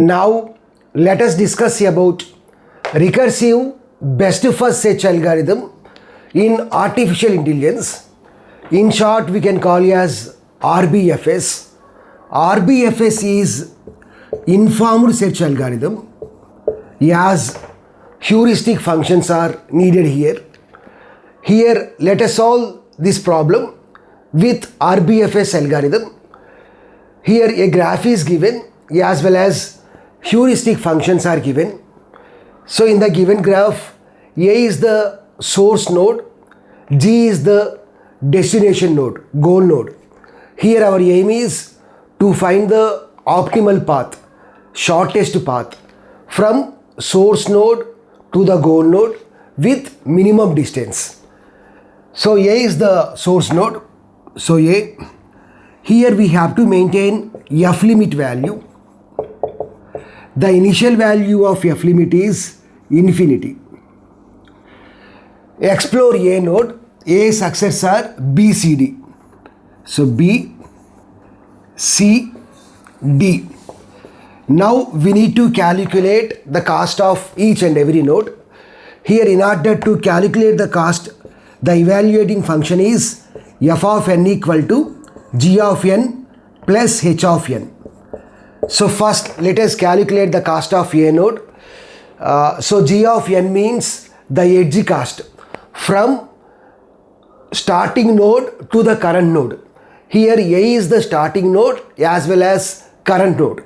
Now let us discuss about recursive best first search algorithm in artificial intelligence. In short, we can call it as RBFS. RBFS is informed search algorithm as heuristic functions are needed here. Here let us solve this problem with RBFS algorithm. Here a graph is given as well as heuristic functions are given. So in the given graph, A is the source node, G is the destination node, goal node. Here our aim is to find the optimal path, shortest path from source node to the goal node with minimum distance. So A is the source node. So A, here we have to maintain F limit value. The initial value of F limit is infinity. Explore A node. A successors are B, C, D. So B, C, D. Now we need to calculate the cost of each and every node. Here in order to calculate the cost, the evaluating function is f of n equal to g of n plus h of n. So first let us calculate the cost of A node. So g of n means the edge cost from starting node to the current node. Here A is the starting node as well as current node.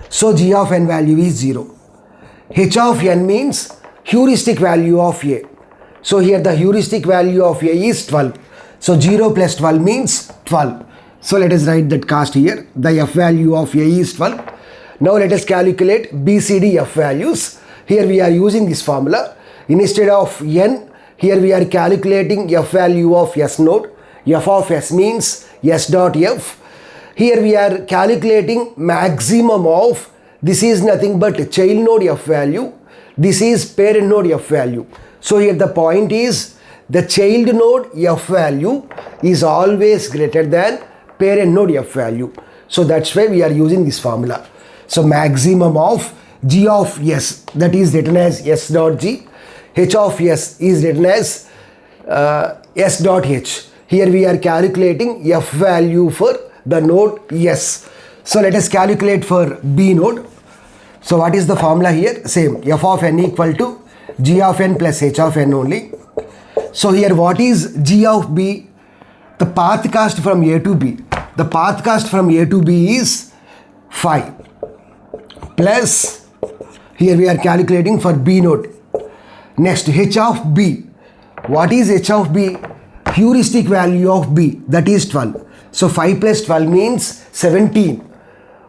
So g of n value is 0. H of n means heuristic value of A. So here the heuristic value of A is 12. So 0 plus 12 means 12. So let us write that cost here. The F value of A is 12. Now let us calculate BCD F values. Here we are using this formula. Instead of n, here we are calculating F value of S node. F of S means S dot F. Here we are calculating maximum of, this is nothing but child node F value. This is parent node F value. So here the point is the child node F value is always greater than parent node F value. So that's why we are using this formula. So maximum of G of S, that is written as S dot G. H of S is written as S dot H. Here we are calculating F value for the node S. So let us calculate for B node. So what is the formula here? Same, F of n equal to G of n plus H of n only. So here what is G of B? The path cost from A to B. The path cost from A to B is 5 plus, here we are calculating for B node. Next, H of B. What is H of B? Heuristic value of B, that is 12. So 5 plus 12 means 17.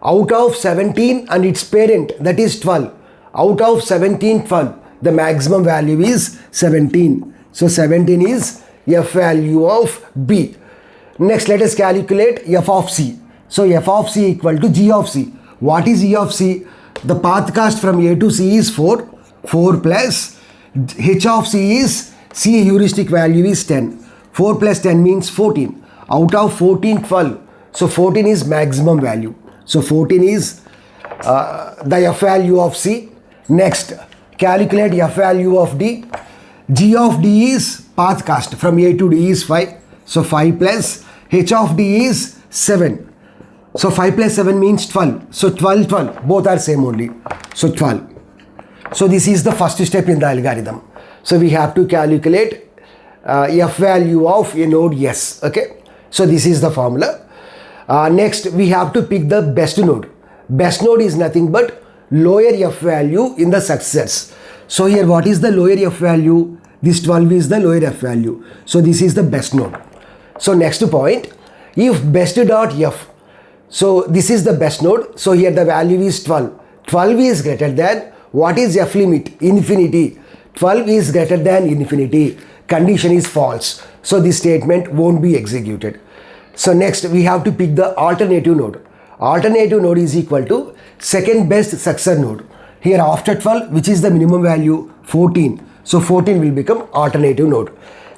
Out of 17 and its parent, that is 12. Out of 17, 12. The maximum value is 17. So 17 is F value of B. Next, let us calculate F of C. So F of C equal to G of C. What is E of C? The path cost from A to C is 4. 4 plus H of C is, C heuristic value is 10. 4 plus 10 means 14. Out of 14, 12. So 14 is maximum value. So 14 is the F value of C. Next, calculate F value of D. G of D is path cost from A to D is 5. So 5 plus H of D is 7. So 5 plus 7 means 12. So 12, 12. Both are same only. So 12. So this is the first step in the algorithm. So we have to calculate F value of a node S. Okay. So this is the formula. Next, we have to pick the best node. Best node is nothing but lower F value in the successors. So here what is the lower F value? This 12 is the lower F value. So this is the best node. So next point, if best dot F. So this is the best node. So here the value is 12. 12 is greater than, what is F limit? Infinity. 12 is greater than infinity. Condition is false. So this statement won't be executed. So next we have to pick the alternative node. Alternative node is equal to second best successor node. Here after 12, which is the minimum value? 14. So 14 will become alternative node.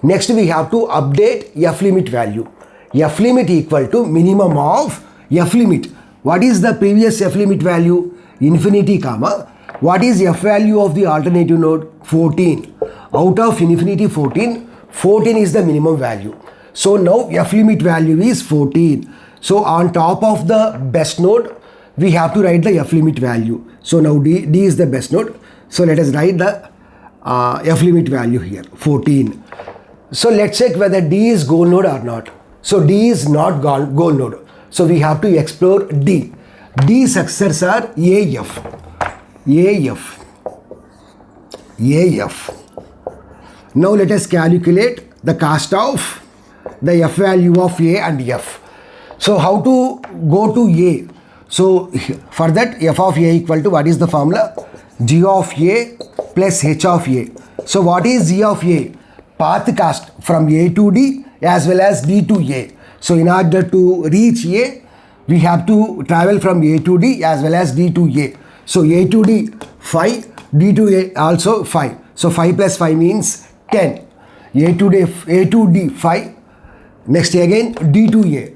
Next we have to update F limit value. F limit equal to minimum of F limit. What is the previous F limit value? infinity comma, what is F value of the alternative node? 14. Out of infinity 14, 14 is the minimum value. So now F limit value is 14. So on top of the best node, we have to write the F limit value. So now D is the best node. So let us write the F limit value here, 14. So let's check whether D is goal node or not. So D is not goal node. So we have to explore D. D successors are AF. Now let us calculate the cost of the F value of A and F. So how to go to A? So for that, F of A equal to, what is the formula? G of A plus H of A. So what is G of A? Path cost from A to D as well as D to A. So in order to reach A, we have to travel from A to D as well as D to A. So A to D 5, D to A also 5. So 5 plus 5 means 10. A to D 5. Next again D to A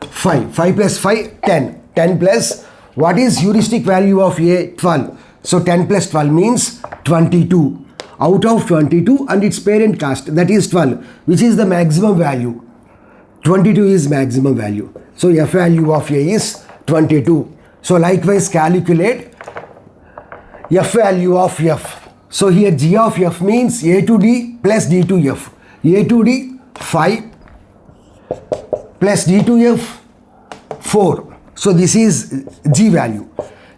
5. 5 plus 5 10. 10 plus, what is heuristic value of A? 12. So 10 plus 12 means 22. Out of 22 and its parent cost, that is 12, which is the maximum value. 22 is maximum value. So F value of A is 22. So likewise calculate F value of F. So here G of F means A to D plus D to F. A to D 5 plus D to F 4. So this is G value.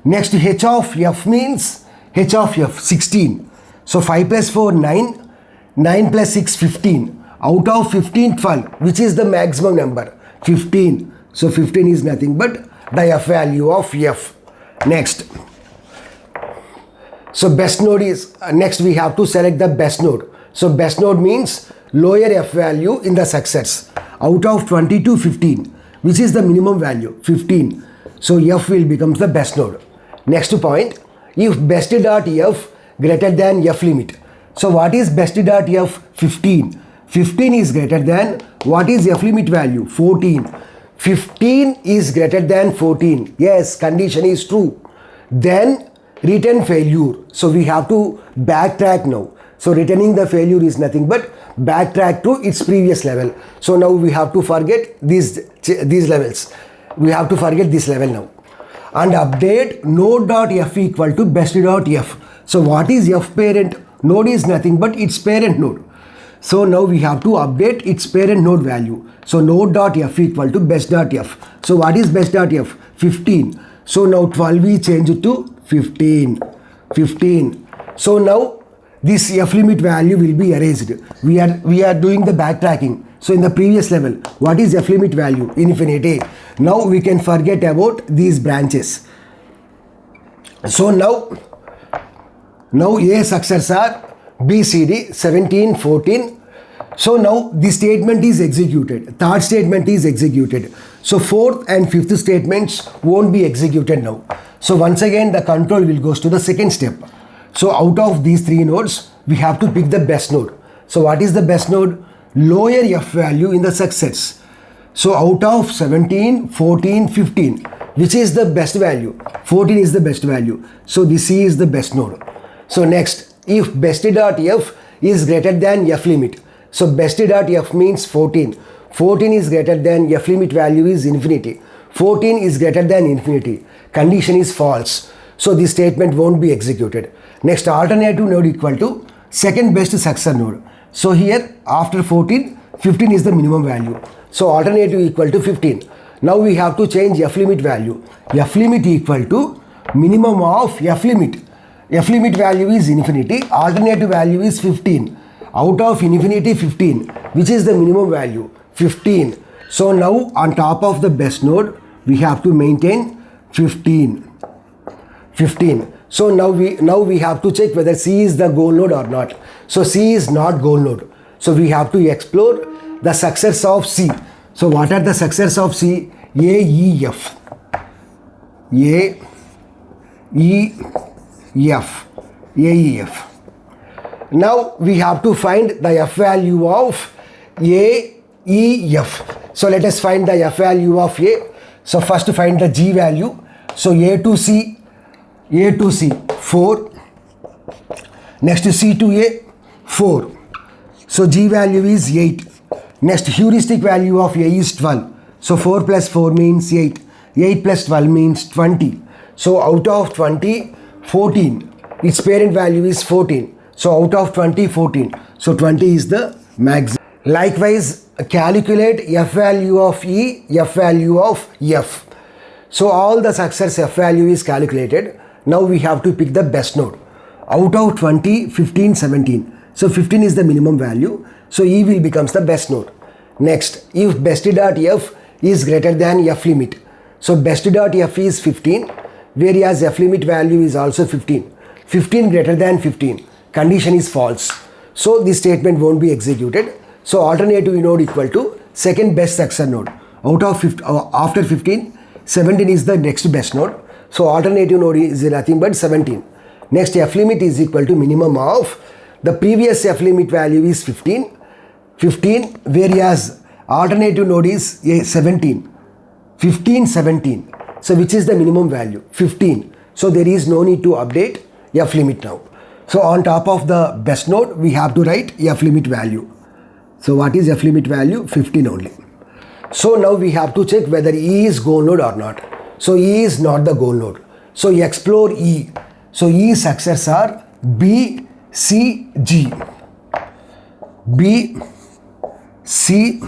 Next H of F means H of F 16. So 5 plus 4 9. 9 plus 6 15. Out of 15 12, which is the maximum number? 15. So 15 is nothing but the F value of F. Next. So best node is, next we have to select the best node. So best node means lower F value in the success. Out of 20 to 15, which is the minimum value, 15. So F will become the best node. Next point, if best dot F greater than F limit. So what is best dot F? 15. 15 is greater than, what is F limit value? 14. 15 is greater than 14. Yes, condition is true. Then return failure. So we have to backtrack now. So returning the failure is nothing but backtrack to its previous level. So now we have to forget these levels. We have to forget this level now. And update node.f equal to best.f. So what is f parent? Node is nothing but its parent node. So now we have to update its parent node value. So node.f equal to best.f. So what is best.f? 15. So now 12 we change it to 15. 15. So now this f limit value will be erased. We are doing the backtracking. So in the previous level, what is f limit value? Infinity. Now we can forget about these branches. So now A successors are B, C, D, 17, 14. So now this statement is executed. Third statement is executed. So fourth and fifth statements won't be executed now. So once again the control will goes to the second step. So out of these three nodes, we have to pick the best node. So what is the best node? Lower f value in the success. So out of 17, 14, 15, which is the best value? 14 is the best value. So this C is the best node. So next, if best.f is greater than f limit. So best.f means 14. 14 is greater than f limit value is infinity. 14 is greater than infinity. Condition is false. So this statement won't be executed. Next, alternative node equal to second best successor node. So here after 14, 15 is the minimum value. So alternative equal to 15. Now we have to change f limit value. F limit equal to minimum of f limit. F limit value is infinity. Alternative value is 15. Out of infinity 15, which is the minimum value? 15. So now on top of the best node, we have to maintain 15. 15. So now we have to check whether C is the goal node or not. So C is not goal node. So we have to explore the successors of C. So what are the successors of C? A, E, F. A, E, F. A, E, F. Now we have to find the f value of A, E, F. So let us find the f value of A. So first find the G value. So A to C, A to C 4. Next C to A 4. So G value is 8. Next heuristic value of A is 12. So 4 plus 4 means 8. 8 plus 12 means 20. So out of 20, 14. Its parent value is 14. So out of 20, 14. So 20 is the maximum. Likewise, calculate F value of E, F value of F. So all the success F value is calculated. Now we have to pick the best node. Out of 20, 15, 17. So 15 is the minimum value. So E will becomes the best node. Next, if best.f is greater than F limit. So best.f is 15, whereas F limit value is also 15. 15 greater than 15. Condition is false. So this statement won't be executed. So alternative node equal to second best successor node. Out of 15, after 15, 17 is the next best node. So alternative node is nothing but 17. Next, F limit is equal to minimum of the previous F limit value is 15, whereas alternative node is 17. 15, 17. So which is the minimum value? 15. So there is no need to update F limit now. So on top of the best node, we have to write F limit value. So what is F limit value? 15 only. So now we have to check whether E is goal node or not. So E is not the goal node. So explore E. So E successors are B, C, G. B, C,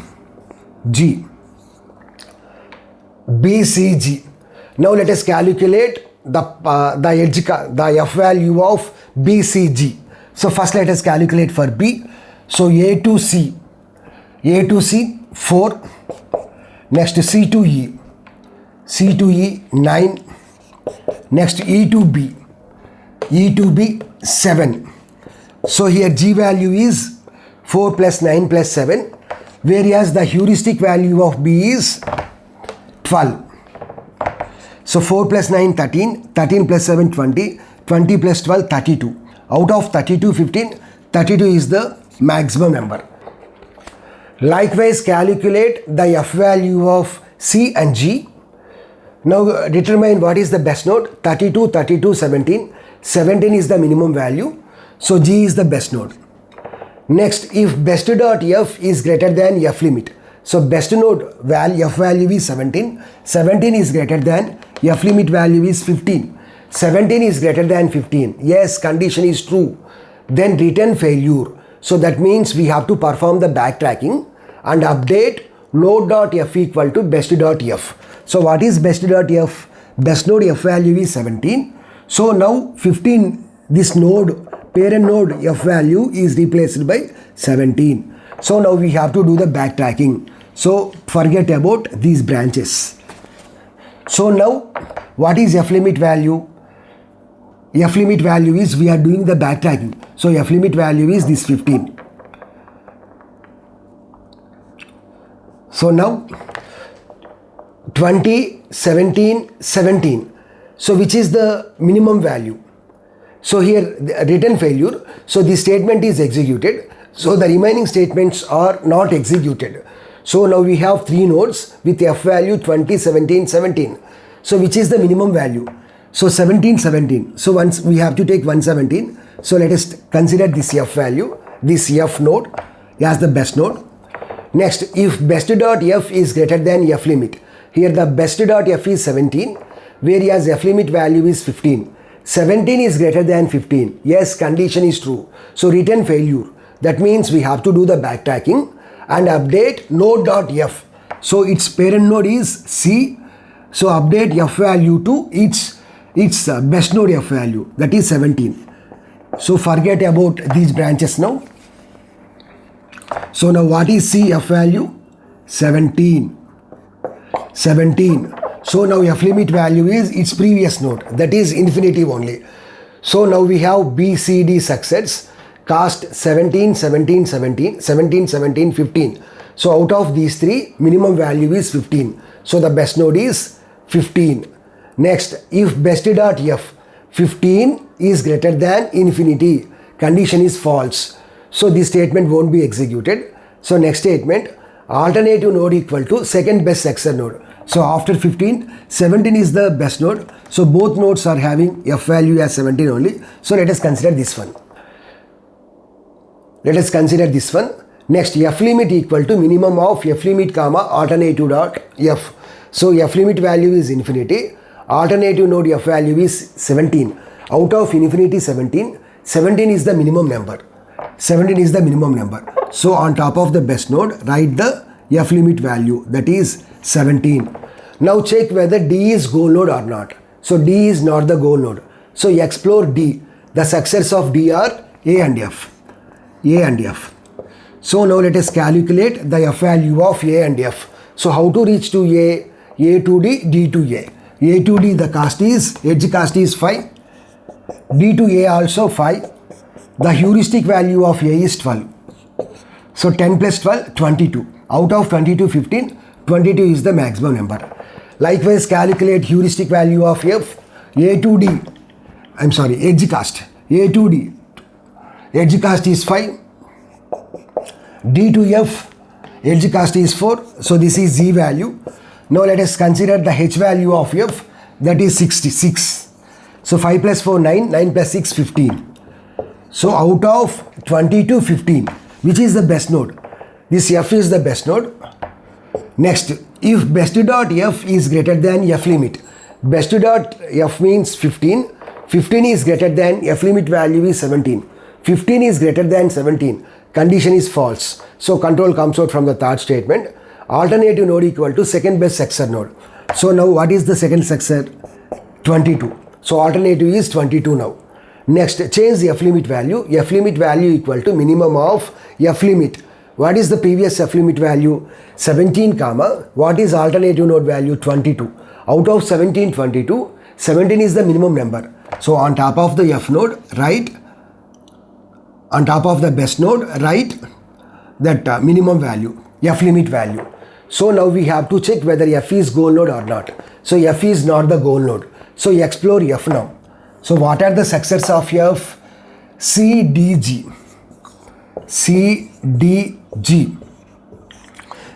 G. B, C, G. Now let us calculate the F value of B, C, G. So first let us calculate for B. So A to C. A to C 4. Next C to E. C to E 9. Next E to B. E to B 7. So here G value is 4 plus 9 plus 7, whereas the heuristic value of B is 12. So 4 plus 9 13, 13 plus 7 20, 20 plus 12 32. Out of 32 15, 32 is the maximum number. Likewise, calculate the F value of C and G. Now determine what is the best node. 32, 32, 17. 17 is the minimum value. So G is the best node. Next, if best.f is greater than F limit. So best node value F value is 17. 17 is greater than F limit value is 15. 17 is greater than 15. Yes, condition is true. Then return failure. So that means we have to perform the backtracking and update node.f equal to best.f. So what is best.f? Best node F value is 17. So now 15, this node, parent node F value is replaced by 17. So now we have to do the backtracking. So forget about these branches. So now what is F limit value? F limit value is, we are doing the backtracking. So F limit value is this 15. So now 20, 17, 17. So which is the minimum value? So here return failure. So this statement is executed. So the remaining statements are not executed. So now we have 3 nodes with F value 20, 17, 17. So which is the minimum value? So 17, 17. So once we have to take 117. So let us consider this F value, this F node as the best node. Next, if best.f is greater than F limit. Here the best.f is 17, whereas F limit value is 15. 17 is greater than 15. Yes, condition is true. So return failure. That means we have to do the backtracking and update node.f. So its parent node is C. So update F value to its best node F value, that is 17. So forget about these branches now. So now what is C F value? 17. 17. So now F limit value is its previous node, that is infinitive only. So now we have B, C, D success. Cast 17, 17, 17, 17, 17, 15. So out of these 3, minimum value is 15. So the best node is 15. Next, if best.f 15 is greater than infinity, condition is false. So this statement won't be executed. So next statement, alternative node equal to second best successor node. So after 15, 17 is the best node. So both nodes are having F value as 17 only. So let us consider this one. Let us consider this one. Next, F limit equal to minimum of F limit comma alternative dot F. So F limit value is infinity. Alternative node F value is 17. Out of infinity 17, 17 is the minimum number. 17 is the minimum number. So on top of the best node, write the F limit value, that is 17. Now check whether D is goal node or not. So D is not the goal node. So explore D. The successors of D are A and F. A and F. So now let us calculate the F value of A and F. So how to reach to A to D, D to A. A to D, the cost is, edge cost is 5. D to A also 5. The heuristic value of A is 12. So 10 plus 12, 22. Out of 22, 15, 22 is the maximum number. Likewise, calculate heuristic value of F. A to D, edge cost. A to D, edge cost is 5. D to F, edge cost is 4. So this is Z value. Now let us consider the H value of F, that is 66. So 5 plus 4, 9, 9 plus 6, 15. So out of 22, 15, which is the best node? This F is the best node. Next, if best dot F is greater than F limit, best dot F means 15, 15 is greater than F limit value is 17, 15 is greater than 17, condition is false. So control comes out from the third statement. Alternative node equal to second best successor node. So now what is the second successor? 22. So alternative is 22 now. Next, change the F limit value. F limit value equal to minimum of F limit. What is the previous F limit value? 17 comma. What is alternative node value? 22. Out of 17, 22, 17 is the minimum number. So on top of the F node, write, on top of the best node, write that minimum value, F limit value. So now we have to check whether F is goal node or not. So F is not the goal node. So explore F now. So what are the successors of F? C, D, G. C, D, G.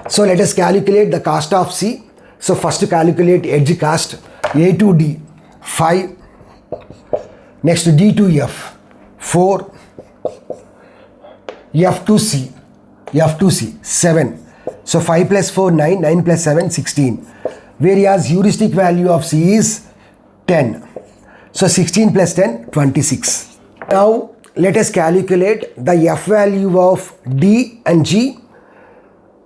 So let us calculate the cost of C. So first calculate edge cost. A to D, 5. Next D to F, 4. F to C, F to C, 7. So 5 plus 4, 9, 9 plus 7, 16. Whereas heuristic value of C is 10. So 16 plus 10, 26. Now let us calculate the F value of D and G.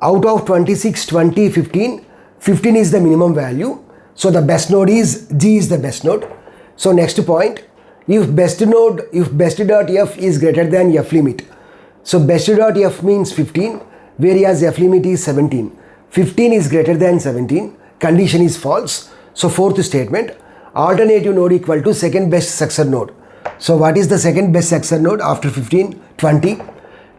Out of 26, 20, 15, 15 is the minimum value. So the best node is, G is the best node. So next point, if best dot F is greater than F limit. So best dot F means 15, whereas F limit is 17. 15 is greater than 17, condition is false. So fourth statement, alternative node equal to second best successor node. So what is the second best successor node after 15? 20.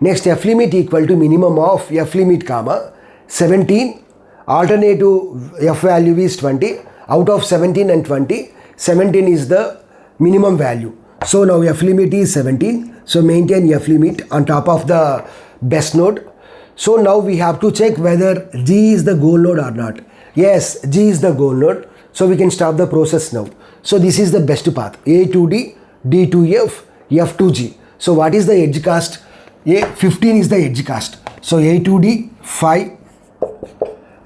Next, F limit equal to minimum of F limit comma 17. Alternative F value is 20. Out of 17 and 20, 17 is the minimum value. So now F limit is 17. So maintain F limit on top of the best node. So now we have to check whether G is the goal node or not. Yes, G is the goal node. So we can stop the process now. So this is the best path. A to D, D to F, F to G. So what is the edge cost? 15 is the edge cost. So A to D, 5.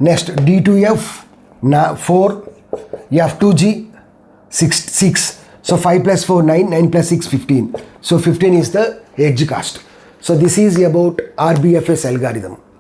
Next D to F, 4. F to G, 6. So 5 plus 4, 9. 9 plus 6, 15. So 15 is the edge cost. So this is about RBFS algorithm.